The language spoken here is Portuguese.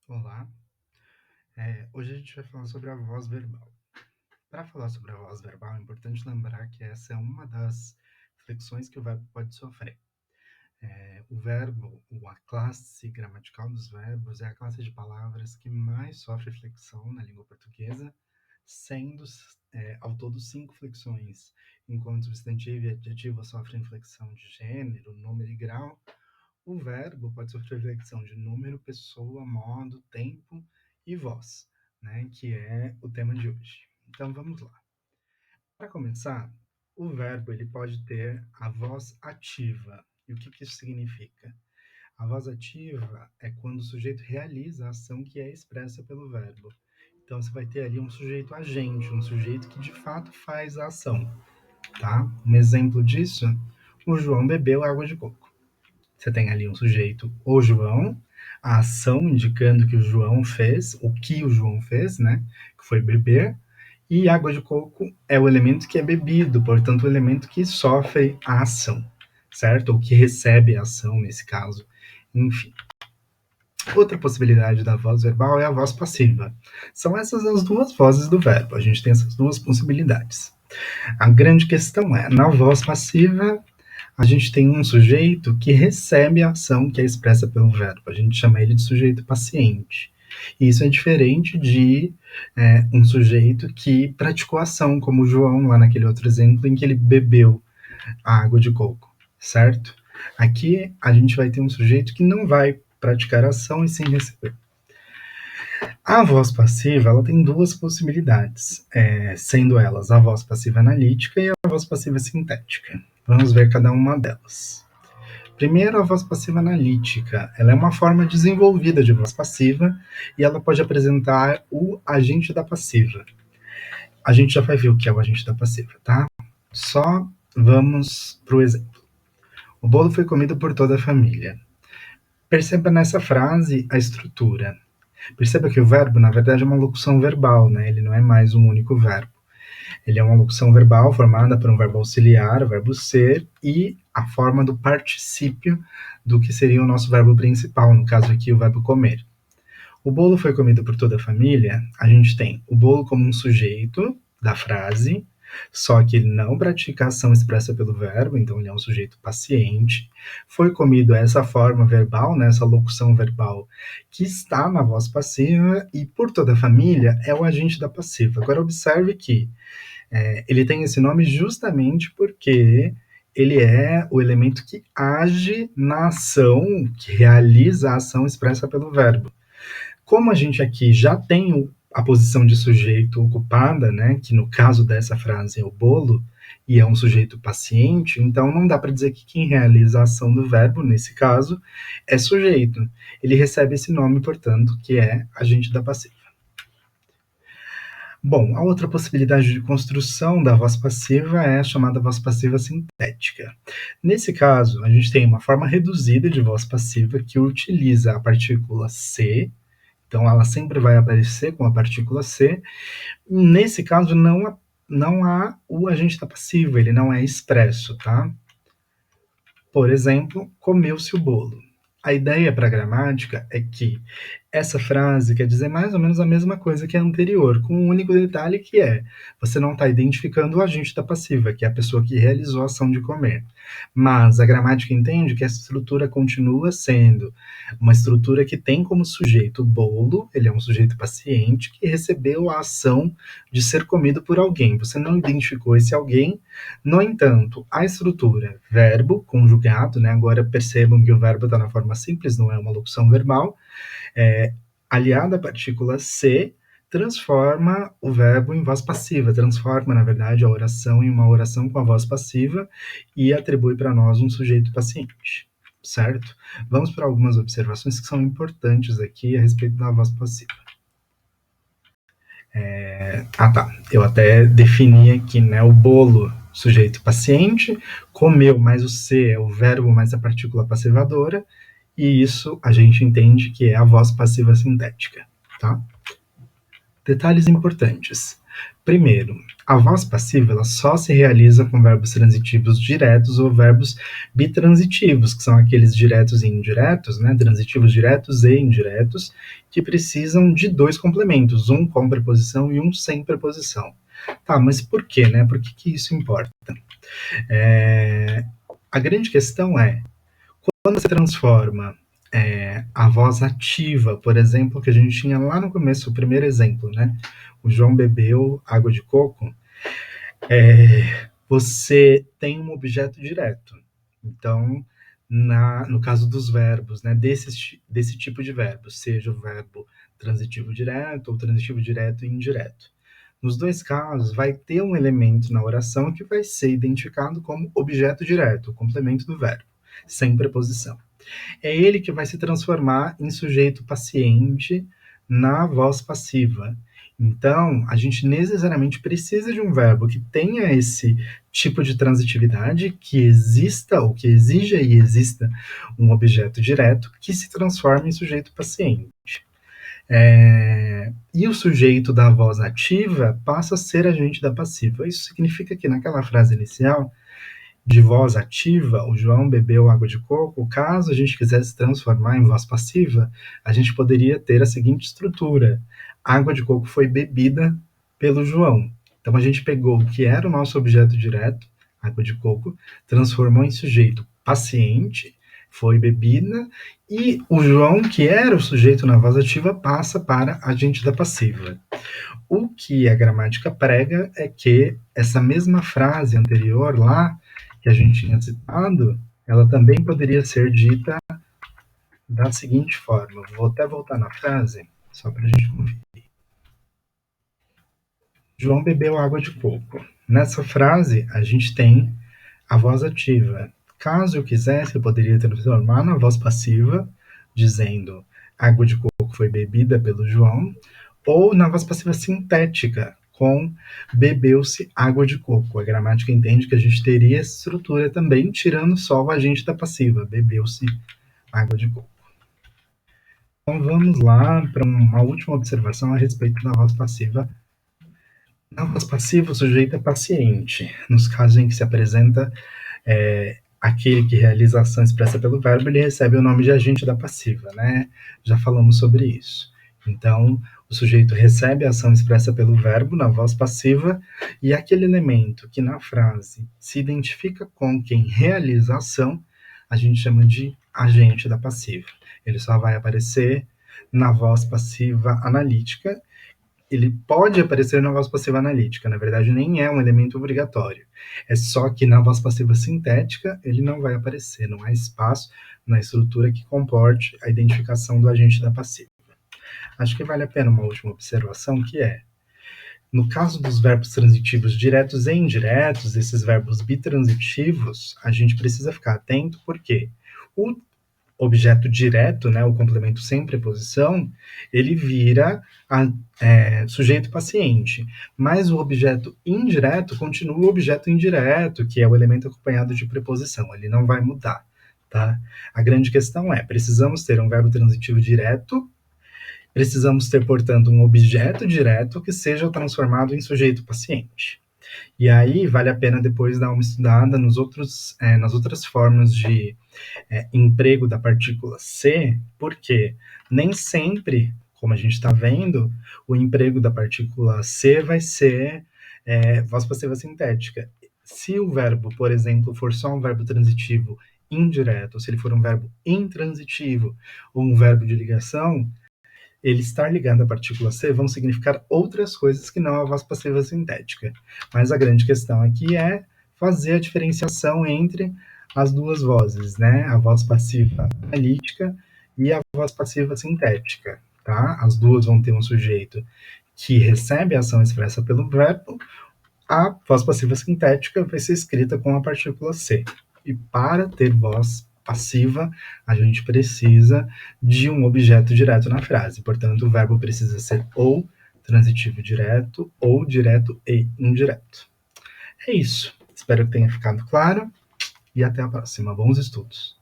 Olá, hoje a gente vai falar sobre a voz verbal. Para falar sobre a voz verbal, é importante lembrar que essa é uma das flexões que o verbo pode sofrer. O verbo, ou a classe gramatical dos verbos, é a classe de palavras que mais sofre flexão na língua portuguesa, sendo ao todo 5 flexões, enquanto o substantivo e adjetivo sofrem flexão de gênero, número e grau. O verbo pode sofrer flexão de número, pessoa, modo, tempo e voz, né, que é o tema de hoje. Então vamos lá. Para começar, o verbo ele pode ter a voz ativa. E o que isso significa? A voz ativa é quando o sujeito realiza a ação que é expressa pelo verbo. Então você vai ter ali um sujeito agente, um sujeito que de fato faz a ação, tá? Um exemplo disso, o João bebeu água de coco. Você tem ali um sujeito, o João, a ação indicando que o João fez, o que o João fez, né? Que foi beber. E água de coco é o elemento que é bebido, portanto, o elemento que sofre a ação, certo? Ou que recebe a ação, nesse caso. Enfim. Outra possibilidade da voz verbal é a voz passiva. São essas as duas vozes do verbo. A gente tem essas duas possibilidades. A grande questão é, na voz passiva, a gente tem um sujeito que recebe a ação que é expressa pelo verbo. A gente chama ele de sujeito paciente. E isso é diferente de um sujeito que praticou a ação, como o João, lá naquele outro exemplo, em que ele bebeu a água de coco, certo? Aqui a gente vai ter um sujeito que não vai praticar a ação e sim receber. A voz passiva ela tem duas possibilidades, sendo elas a voz passiva analítica e a voz passiva sintética. Vamos ver cada uma delas. Primeiro, a voz passiva analítica. Ela é uma forma desenvolvida de voz passiva e ela pode apresentar o agente da passiva. A gente já vai ver o que é o agente da passiva, tá? Só vamos para o exemplo. O bolo foi comido por toda a família. Perceba nessa frase a estrutura. Perceba que o verbo, na verdade, é uma locução verbal, né? Ele não é mais um único verbo. Ele é uma locução verbal formada por um verbo auxiliar, o verbo ser, e a forma do particípio do que seria o nosso verbo principal, no caso aqui o verbo comer. O bolo foi comido por toda a família, a gente tem o bolo como um sujeito da frase, só que ele não pratica a ação expressa pelo verbo, então ele é um sujeito paciente. Foi comido essa forma verbal, né, essa locução verbal, que está na voz passiva, e por toda a família é o agente da passiva. Agora observe que ele tem esse nome justamente porque ele é o elemento que age na ação, que realiza a ação expressa pelo verbo. Como a gente aqui já tem a posição de sujeito ocupada, né, que no caso dessa frase é o bolo, e é um sujeito paciente, então não dá para dizer que quem realiza a ação do verbo, nesse caso, é sujeito. Ele recebe esse nome, portanto, que é agente da passiva. Bom, a outra possibilidade de construção da voz passiva é a chamada voz passiva sintética. Nesse caso, a gente tem uma forma reduzida de voz passiva que utiliza a partícula C, então ela sempre vai aparecer com a partícula C. Nesse caso, não há o agente da passiva, ele não é expresso, tá? Por exemplo, comeu-se o bolo. A ideia para a gramática é que essa frase quer dizer mais ou menos a mesma coisa que a anterior, com um único detalhe que é, você não está identificando o agente da passiva, que é a pessoa que realizou a ação de comer. Mas a gramática entende que essa estrutura continua sendo uma estrutura que tem como sujeito o bolo, ele é um sujeito paciente, que recebeu a ação de ser comido por alguém. Você não identificou esse alguém, no entanto, a estrutura verbo, conjugado, né, agora percebam que o verbo está na forma simples, não é uma locução verbal, aliada à partícula ser, transforma o verbo em voz passiva, transforma, na verdade, a oração em uma oração com a voz passiva e atribui para nós um sujeito paciente, certo? Vamos para algumas observações que são importantes aqui a respeito da voz passiva. Eu até defini aqui, né, o bolo, sujeito paciente, comeu mais o ser é o verbo mais a partícula passivadora, e isso a gente entende que é a voz passiva sintética, tá? Detalhes importantes. Primeiro, a voz passiva ela só se realiza com verbos transitivos diretos ou verbos bitransitivos, que são aqueles diretos e indiretos, né? Transitivos diretos e indiretos, que precisam de dois complementos, um com preposição e um sem preposição. Tá, mas por quê, né? Por que isso importa? A grande questão é, quando você transforma a voz ativa, por exemplo, que a gente tinha lá no começo, o primeiro exemplo, né? O João bebeu água de coco, você tem um objeto direto. Então, no caso dos verbos, né, desse tipo de verbo, seja o verbo transitivo direto ou transitivo direto e indireto. Nos dois casos, vai ter um elemento na oração que vai ser identificado como objeto direto, o complemento do verbo, sem preposição. É ele que vai se transformar em sujeito paciente na voz passiva. Então, a gente necessariamente precisa de um verbo que tenha esse tipo de transitividade, que exista ou que exija e exista um objeto direto que se transforme em sujeito paciente. E o sujeito da voz ativa passa a ser agente da passiva. Isso significa que naquela frase inicial, de voz ativa, o João bebeu água de coco, caso a gente quisesse transformar em voz passiva, a gente poderia ter a seguinte estrutura: água de coco foi bebida pelo João. Então a gente pegou o que era o nosso objeto direto, água de coco, transformou em sujeito paciente, foi bebida, e o João, que era o sujeito na voz ativa, passa para agente da passiva. O que a gramática prega é que essa mesma frase anterior lá, que a gente tinha citado, ela também poderia ser dita da seguinte forma. Vou até voltar na frase, só para a gente conferir. João bebeu água de coco. Nessa frase, a gente tem a voz ativa. Caso eu quisesse, eu poderia transformar na voz passiva, dizendo água de coco foi bebida pelo João, ou na voz passiva sintética, com bebeu-se água de coco. A gramática entende que a gente teria essa estrutura também, tirando só o agente da passiva, bebeu-se água de coco. Então vamos lá para uma última observação a respeito da voz passiva. Na voz passiva, o sujeito é paciente, nos casos em que se apresenta aquele que realiza a ação expressa pelo verbo, ele recebe o nome de agente da passiva, né? Já falamos sobre isso. Então, o sujeito recebe a ação expressa pelo verbo na voz passiva e aquele elemento que na frase se identifica com quem realiza a ação, a gente chama de agente da passiva. Ele só vai aparecer na voz passiva analítica. Ele pode aparecer na voz passiva analítica, na verdade nem é um elemento obrigatório. É só que na voz passiva sintética ele não vai aparecer, não há espaço na estrutura que comporte a identificação do agente da passiva. Acho que vale a pena uma última observação, que é, no caso dos verbos transitivos diretos e indiretos, esses verbos bitransitivos, a gente precisa ficar atento porque o objeto direto, né, o complemento sem preposição, ele vira sujeito paciente. Mas o objeto indireto continua o objeto indireto, que é o elemento acompanhado de preposição. Ele não vai mudar. Tá? A grande questão é, precisamos ter um verbo transitivo direto, precisamos ter, portanto, um objeto direto que seja transformado em sujeito paciente. E aí vale a pena depois dar uma estudada nas outras formas de emprego da partícula ser, porque nem sempre, como a gente está vendo, o emprego da partícula ser vai ser voz passiva sintética. Se o verbo, por exemplo, for só um verbo transitivo indireto, se ele for um verbo intransitivo ou um verbo de ligação, ele estar ligado à partícula C vão significar outras coisas que não a voz passiva sintética. Mas a grande questão aqui é fazer a diferenciação entre as duas vozes, né? A voz passiva analítica e a voz passiva sintética, tá? As duas vão ter um sujeito que recebe a ação expressa pelo verbo. A voz passiva sintética vai ser escrita com a partícula C. E para ter voz passiva, a gente precisa de um objeto direto na frase. Portanto, o verbo precisa ser ou transitivo direto ou direto e indireto. É isso. Espero que tenha ficado claro e até a próxima. Bons estudos!